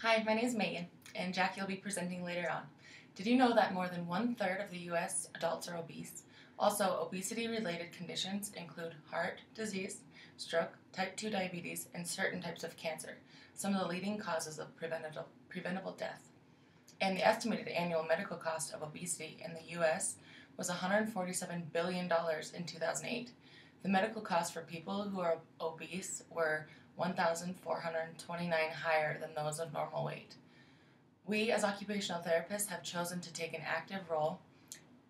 Hi, my name is Megan, and Jackie will be presenting later on. Did you know that more than 1/3 of the U.S. adults are obese? Also, obesity-related conditions include heart disease, stroke, type 2 diabetes, and certain types of cancer, some of the leading causes of preventable death. And the estimated annual medical cost of obesity in the U.S. was $147 billion in 2008. The medical costs for people who are obese were 1,429 higher than those of normal weight. We, as occupational therapists, have chosen to take an active role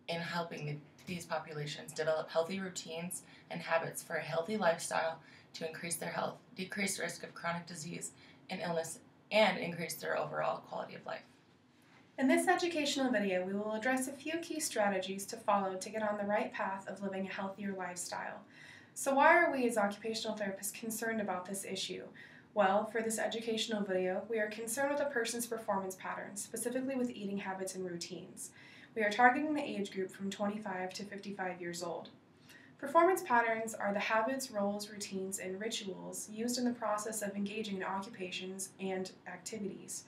in helping these populations develop healthy routines and habits for a healthy lifestyle to increase their health, decrease risk of chronic disease and illness, and increase their overall quality of life. In this educational video, we will address a few key strategies to follow to get on the right path of living a healthier lifestyle. So why are we as occupational therapists concerned about this issue? Well, for this educational video, we are concerned with a person's performance patterns, specifically with eating habits and routines. We are targeting the age group from 25 to 55 years old. Performance patterns are the habits, roles, routines, and rituals used in the process of engaging in occupations and activities.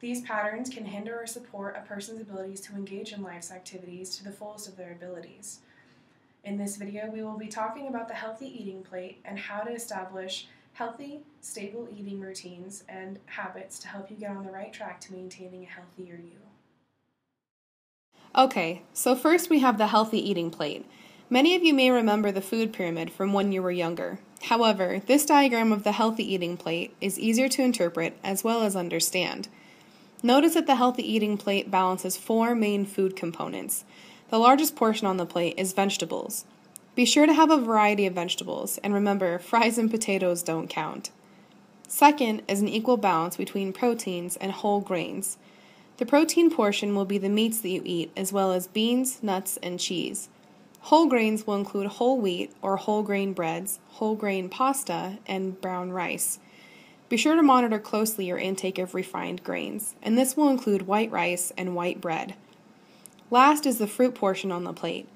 These patterns can hinder or support a person's abilities to engage in life's activities to the fullest of their abilities. In this video, we will be talking about the healthy eating plate and how to establish healthy, stable eating routines and habits to help you get on the right track to maintaining a healthier you. Okay, so first we have the healthy eating plate. Many of you may remember the food pyramid from when you were younger. However, this diagram of the healthy eating plate is easier to interpret as well as understand. Notice that the healthy eating plate balances 4 main food components. The largest portion on the plate is vegetables. Be sure to have a variety of vegetables, and remember, fries and potatoes don't count. Second is an equal balance between proteins and whole grains. The protein portion will be the meats that you eat, as well as beans, nuts, and cheese. Whole grains will include whole wheat or whole grain breads, whole grain pasta, and brown rice. Be sure to monitor closely your intake of refined grains, and this will include white rice and white bread. Last is the fruit portion on the plate.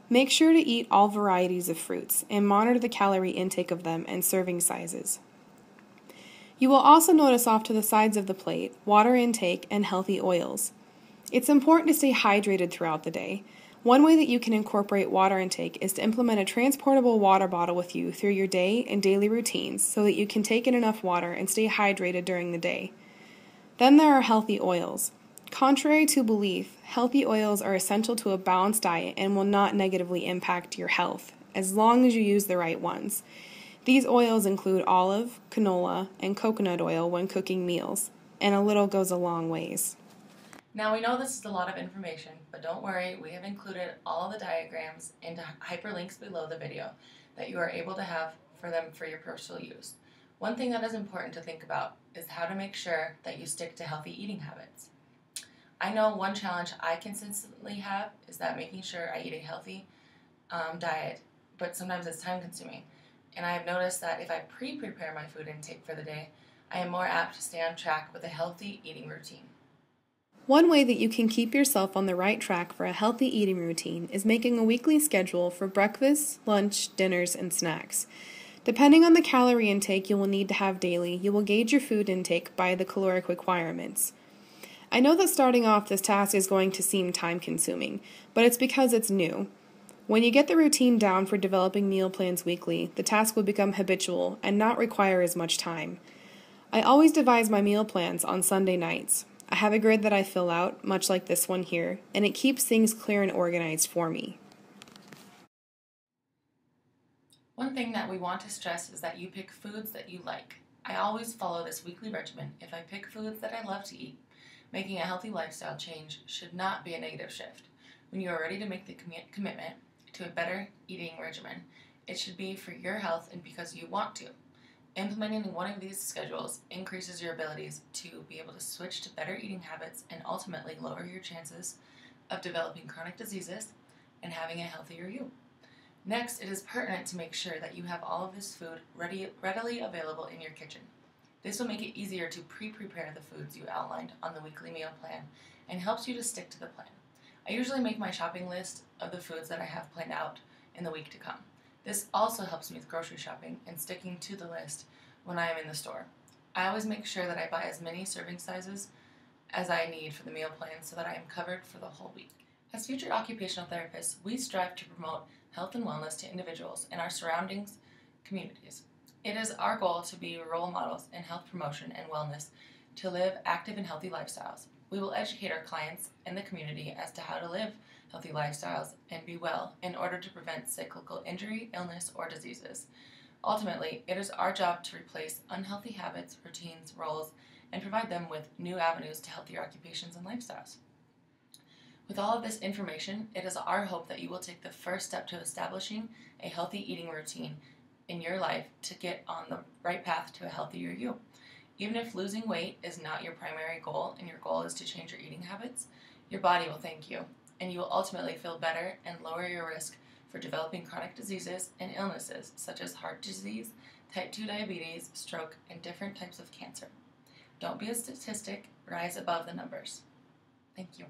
Make sure to eat all varieties of fruits and monitor the calorie intake of them and serving sizes. You will also notice off to the sides of the plate water intake and healthy oils. It's important to stay hydrated throughout the day. One way that you can incorporate water intake is to implement a transportable water bottle with you through your day and daily routines so that you can take in enough water and stay hydrated during the day. Then there are healthy oils. Contrary to belief, healthy oils are essential to a balanced diet and will not negatively impact your health, as long as you use the right ones. These oils include olive, canola, and coconut oil when cooking meals, and a little goes a long ways. Now we know this is a lot of information, but don't worry, we have included all of the diagrams into hyperlinks below the video that you are able to have for them for your personal use. One thing that is important to think about is how to make sure that you stick to healthy eating habits. I know one challenge I consistently have is that making sure I eat a healthy diet, but sometimes it's time consuming. And I have noticed that if I pre-prepare my food intake for the day, I am more apt to stay on track with a healthy eating routine. One way that you can keep yourself on the right track for a healthy eating routine is making a weekly schedule for breakfast, lunch, dinners, and snacks. Depending on the calorie intake you will need to have daily, you will gauge your food intake by the caloric requirements. I know that starting off this task is going to seem time-consuming, but it's because it's new. When you get the routine down for developing meal plans weekly, the task will become habitual and not require as much time. I always devise my meal plans on Sunday nights. I have a grid that I fill out, much like this one here, and it keeps things clear and organized for me. One thing that we want to stress is that you pick foods that you like. I always follow this weekly regimen if I pick foods that I love to eat. Making a healthy lifestyle change should not be a negative shift. When you are ready to make the commitment to a better eating regimen, it should be for your health and because you want to. Implementing one of these schedules increases your abilities to be able to switch to better eating habits and ultimately lower your chances of developing chronic diseases and having a healthier you. Next, it is pertinent to make sure that you have all of this food readily available in your kitchen. This will make it easier to pre-prepare the foods you outlined on the weekly meal plan and helps you to stick to the plan. I usually make my shopping list of the foods that I have planned out in the week to come. This also helps me with grocery shopping and sticking to the list when I am in the store. I always make sure that I buy as many serving sizes as I need for the meal plan so that I am covered for the whole week. As future occupational therapists, we strive to promote health and wellness to individuals and our surroundings communities. It is our goal to be role models in health promotion and wellness, to live active and healthy lifestyles. We will educate our clients and the community as to how to live healthy lifestyles and be well in order to prevent cyclical injury, illness, or diseases. Ultimately, it is our job to replace unhealthy habits, routines, roles, and provide them with new avenues to healthier occupations and lifestyles. With all of this information, it is our hope that you will take the first step to establishing a healthy eating routine in your life to get on the right path to a healthier you. Even if losing weight is not your primary goal and your goal is to change your eating habits, your body will thank you, and you will ultimately feel better and lower your risk for developing chronic diseases and illnesses such as heart disease, type 2 diabetes, stroke, and different types of cancer. Don't be a statistic, rise above the numbers. Thank you.